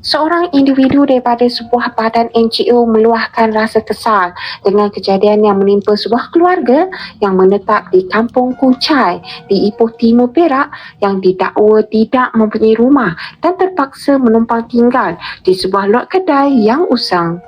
Seorang individu daripada sebuah badan NGO meluahkan rasa kesal dengan kejadian yang menimpa sebuah keluarga yang menetap di Kampung Kuncai di Ipoh Timur Perak yang didakwa tidak mempunyai rumah dan terpaksa menumpang tinggal di sebuah lot kedai yang usang.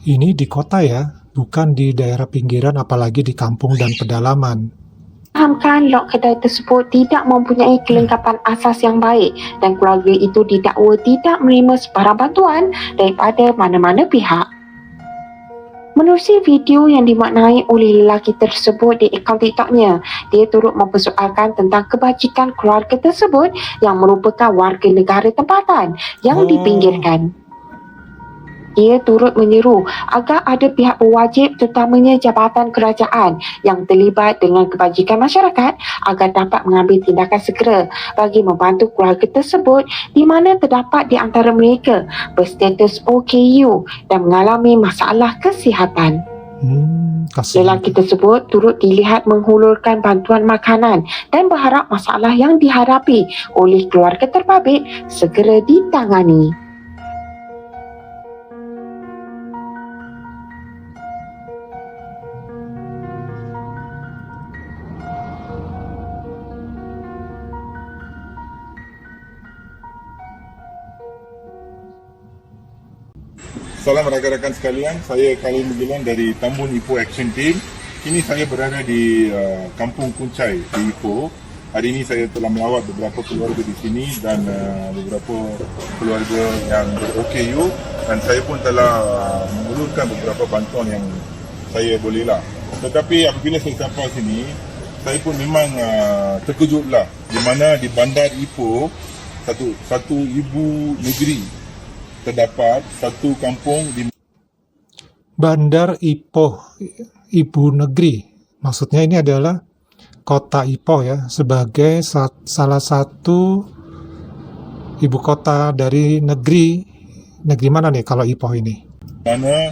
Ini di kota ya, bukan di daerah pinggiran apalagi di kampung dan pedalaman. Fahamkan lot kedai tersebut tidak mempunyai kelengkapan asas yang baik dan keluarga itu didakwa tidak menerima sebarang bantuan daripada mana-mana pihak. Menerusi video yang dimaknai oleh lelaki tersebut di akaun TikToknya, dia turut mempersoalkan tentang kebajikan keluarga tersebut yang merupakan warga negara tempatan yang dipinggirkan. Ia turut menyeru agar ada pihak berwajib terutamanya jabatan kerajaan yang terlibat dengan kebajikan masyarakat agar dapat mengambil tindakan segera bagi membantu keluarga tersebut di mana terdapat di antara mereka berstatus OKU dan mengalami masalah kesihatan. Lelaki tersebut turut dilihat menghulurkan bantuan makanan dan berharap masalah yang dihadapi oleh keluarga terbabit segera ditangani. Salam rakan-rakan sekalian, saya Khalil Mugilan dari Tambun Ipoh Action Team. Kini saya berada di Kampung Kuncai di Ipoh. Hari ini saya telah melawat beberapa keluarga di sini dan beberapa keluarga yang ber-OKU dan saya pun telah mengulurkan beberapa bantuan yang saya bolehlah. Tetapi apabila saya sampai sini, saya pun memang terkejutlah di mana di bandar Ipoh satu ibu negeri terdapat satu kampung di Bandar Ipoh, Ibu Negeri. Maksudnya ini adalah kota Ipoh ya, sebagai salah satu ibu kota dari negeri mana nih kalau Ipoh ini? Mana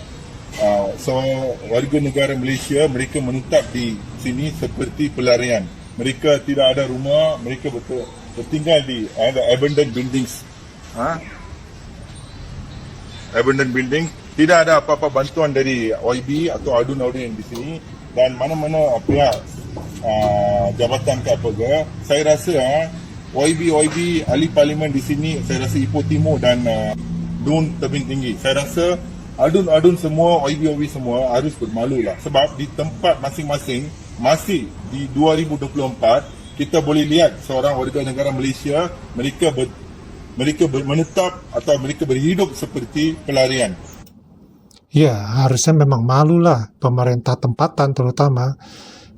warga negara Malaysia, mereka menetap di sini seperti pelarian. Mereka tidak ada rumah, mereka bertinggal di abandoned buildings. Abandoned building, tidak ada apa-apa bantuan dari OIB atau Adun di sini dan mana-mana pihak jabatan ke apa ke. Saya rasa OIB ahli parlimen di sini, saya rasa Ipoh Timur dan Dun Tebing Tinggi. Saya rasa Adun semua, OIB semua harus bermalu lah sebab di tempat masing-masing masih di 2024 kita boleh lihat seorang warga negara Malaysia mereka menetap atau mereka berhidup seperti pelarian. Ya, harusnya memang malulah pemerintah tempatan terutama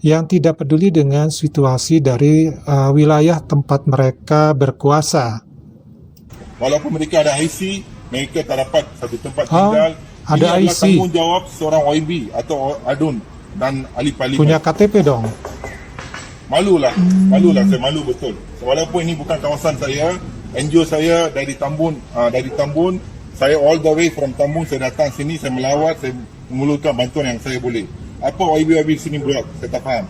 yang tidak peduli dengan situasi dari wilayah tempat mereka berkuasa. Walaupun mereka ada IC, mereka tak dapat satu tempat tinggal. Ada ini IC. Tanggungjawab seorang OIB atau Adun dan ahli parlimen. Punya KTP dong. Malulah saya malu betul. Walaupun ini bukan kawasan saya, NGO saya dari Tambun, saya all the way from Tambun, saya datang sini, saya melawat, saya mengulurkan bantuan yang saya boleh. Apa OIB di sini buat, saya tak faham.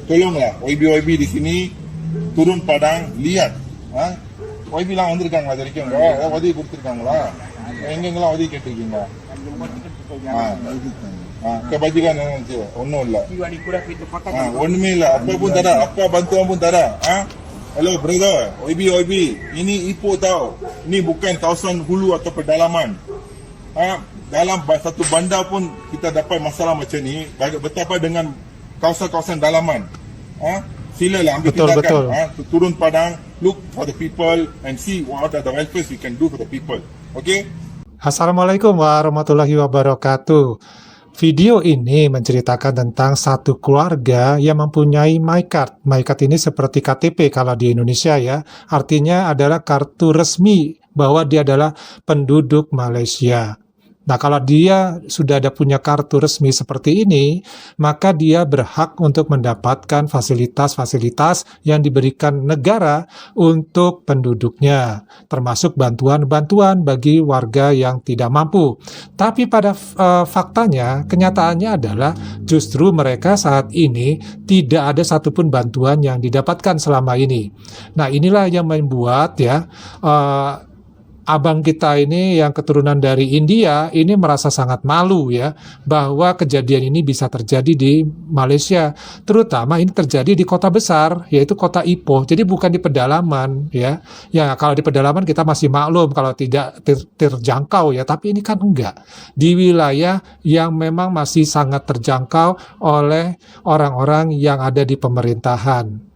Tolonglah OIB di sini turun padang, lihat. OIB lah வந்திருக்காங்களா தெரியும் உதவி கொடுத்துருக்காங்களா எங்கெங்கெல்லாம் உதவி கேட்டிருக்கீங்க kebajikan ஒன்றும் இல்லை ஒண்ணுமே இல்லை அப்பா pun tak ada, apa bantuan pun tak ada. Hello brother, OIB, ini Ipoh tau. Ini bukan kawasan hulu atau pedalaman. Dalam satu bandar pun kita dapat masalah macam ni. Betapa dengan kawasan-kawasan dalaman. Silalah ambil tindakan. Turun padang, look for the people and see what are the welfare we can do for the people. Okay? Assalamualaikum warahmatullahi wabarakatuh. Video ini menceritakan tentang satu keluarga yang mempunyai MyCard. MyCard ini seperti KTP kalau di Indonesia ya. Artinya adalah kartu resmi bahwa dia adalah penduduk Malaysia. Nah, kalau dia sudah ada punya kartu resmi seperti ini, maka dia berhak untuk mendapatkan fasilitas-fasilitas yang diberikan negara untuk penduduknya, termasuk bantuan-bantuan bagi warga yang tidak mampu. Tapi pada faktanya, kenyataannya adalah justru mereka saat ini tidak ada satupun bantuan yang didapatkan selama ini. Nah, inilah yang membuat ya abang kita ini yang keturunan dari India ini merasa sangat malu ya bahwa kejadian ini bisa terjadi di Malaysia, terutama ini terjadi di kota besar yaitu kota Ipoh. Jadi bukan di pedalaman ya. Ya kalau di pedalaman kita masih maklum kalau tidak terjangkau ya, tapi ini kan enggak. Di wilayah yang memang masih sangat terjangkau oleh orang-orang yang ada di pemerintahan.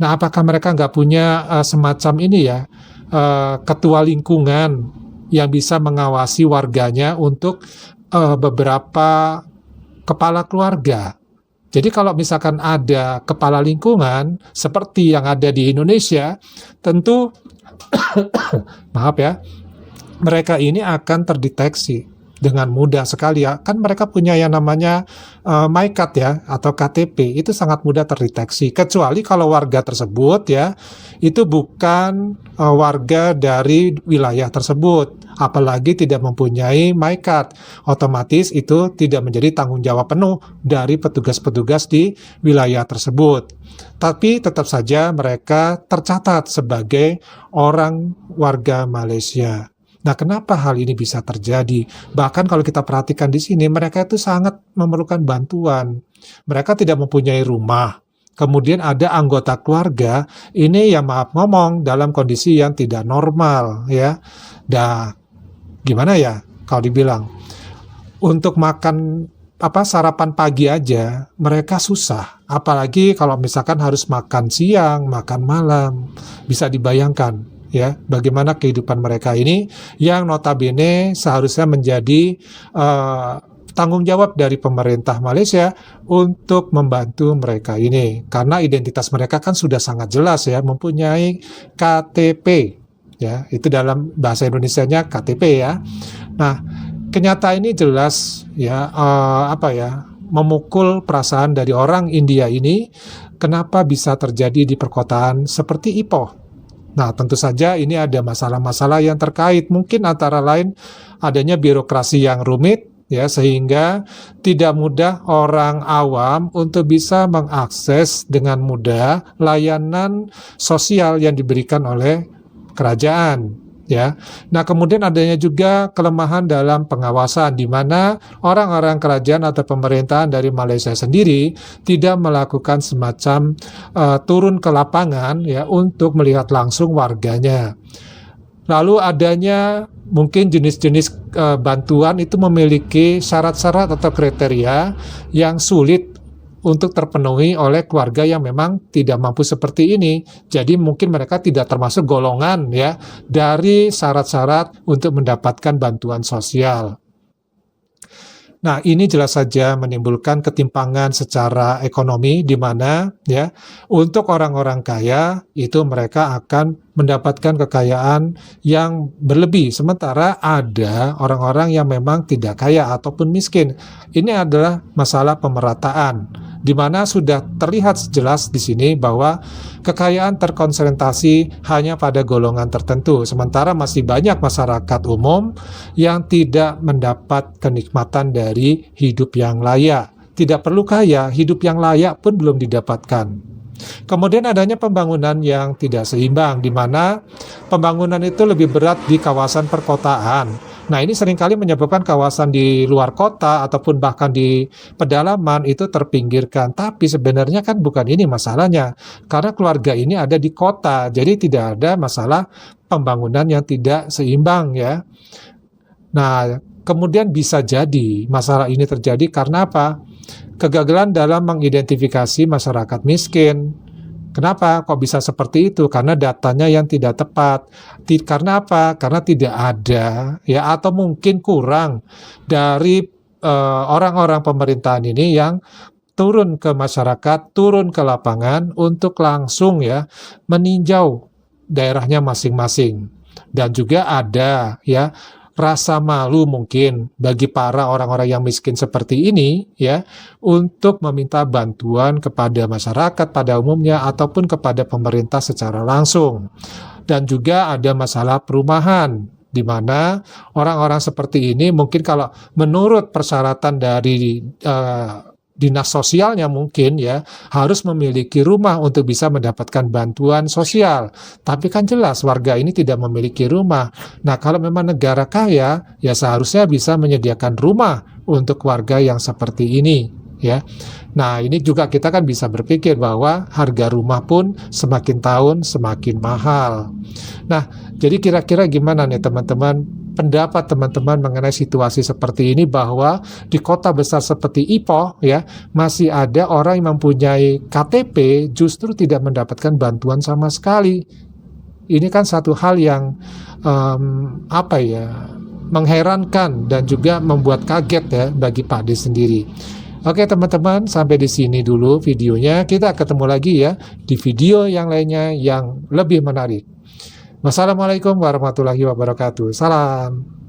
Nah, apakah mereka nggak punya semacam ini ya, ketua lingkungan yang bisa mengawasi warganya untuk beberapa kepala keluarga? Jadi kalau misalkan ada kepala lingkungan seperti yang ada di Indonesia, tentu maaf ya, mereka ini akan terdeteksi dengan mudah sekali ya. Kan mereka punya yang namanya MyCard ya atau KTP, itu sangat mudah terdeteksi. Kecuali kalau warga tersebut ya itu bukan warga dari wilayah tersebut, apalagi tidak mempunyai MyCard. Otomatis itu tidak menjadi tanggung jawab penuh dari petugas-petugas di wilayah tersebut. Tapi tetap saja mereka tercatat sebagai orang warga Malaysia. Nah, kenapa hal ini bisa terjadi? Bahkan kalau kita perhatikan di sini, mereka itu sangat memerlukan bantuan. Mereka tidak mempunyai rumah. Kemudian ada anggota keluarga, ini yang maaf ngomong dalam kondisi yang tidak normal ya. Dah, gimana ya kalau dibilang? Untuk makan sarapan pagi aja mereka susah. Apalagi kalau misalkan harus makan siang, makan malam. Bisa dibayangkan ya bagaimana kehidupan mereka ini yang notabene seharusnya menjadi tanggung jawab dari pemerintah Malaysia untuk membantu mereka ini, karena identitas mereka kan sudah sangat jelas ya, mempunyai KTP ya, itu dalam bahasa Indonesianya KTP ya. Nah, kenyataan ini jelas ya memukul perasaan dari orang India ini. Kenapa bisa terjadi di perkotaan seperti Ipoh? Nah, tentu saja ini ada masalah-masalah yang terkait, mungkin antara lain adanya birokrasi yang rumit, ya, sehingga tidak mudah orang awam untuk bisa mengakses dengan mudah layanan sosial yang diberikan oleh kerajaan. Ya, nah kemudian adanya juga kelemahan dalam pengawasan di mana orang-orang kerajaan atau pemerintahan dari Malaysia sendiri tidak melakukan semacam turun ke lapangan ya untuk melihat langsung warganya. Lalu adanya mungkin jenis-jenis bantuan itu memiliki syarat-syarat atau kriteria yang sulit untuk terpenuhi oleh keluarga yang memang tidak mampu seperti ini. Jadi mungkin mereka tidak termasuk golongan ya dari syarat-syarat untuk mendapatkan bantuan sosial. Nah, ini jelas saja menimbulkan ketimpangan secara ekonomi di mana ya untuk orang-orang kaya itu mereka akan mendapatkan kekayaan yang berlebih, sementara ada orang-orang yang memang tidak kaya ataupun miskin. Ini adalah masalah pemerataan, di mana sudah terlihat jelas di sini bahwa kekayaan terkonsentrasi hanya pada golongan tertentu, sementara masih banyak masyarakat umum yang tidak mendapat kenikmatan dari hidup yang layak. Tidak perlu kaya, hidup yang layak pun belum didapatkan. Kemudian adanya pembangunan yang tidak seimbang, di mana pembangunan itu lebih berat di kawasan perkotaan. Nah, ini seringkali menyebabkan kawasan di luar kota ataupun bahkan di pedalaman itu terpinggirkan. Tapi sebenarnya kan bukan ini masalahnya, karena keluarga ini ada di kota, jadi tidak ada masalah pembangunan yang tidak seimbang ya. Nah, kemudian bisa jadi masalah ini terjadi karena apa? Kegagalan dalam mengidentifikasi masyarakat miskin. Kenapa kok bisa seperti itu? Karena datanya yang tidak tepat. Karena apa? Karena tidak ada ya, atau mungkin kurang dari orang-orang pemerintahan ini yang turun ke masyarakat, turun ke lapangan untuk langsung ya meninjau daerahnya masing-masing. Dan juga ada ya rasa malu mungkin bagi para orang-orang yang miskin seperti ini ya untuk meminta bantuan kepada masyarakat pada umumnya ataupun kepada pemerintah secara langsung. Dan juga ada masalah perumahan, di mana orang-orang seperti ini mungkin kalau menurut persyaratan dari dinas sosialnya mungkin ya harus memiliki rumah untuk bisa mendapatkan bantuan sosial. Tapi kan jelas warga ini tidak memiliki rumah. Nah, kalau memang negara kaya, ya seharusnya bisa menyediakan rumah untuk warga yang seperti ini, ya. Nah, ini juga kita kan bisa berpikir bahwa harga rumah pun semakin tahun semakin mahal. Nah, jadi kira-kira gimana nih teman-teman? Pendapat teman-teman mengenai situasi seperti ini, bahwa di kota besar seperti Ipoh ya masih ada orang yang mempunyai KTP justru tidak mendapatkan bantuan sama sekali. Ini kan satu hal yang mengherankan dan juga membuat kaget ya bagi Pak D sendiri. Oke teman-teman, sampai di sini dulu videonya. Kita ketemu lagi ya di video yang lainnya yang lebih menarik. Wassalamualaikum warahmatullahi wabarakatuh. Salam.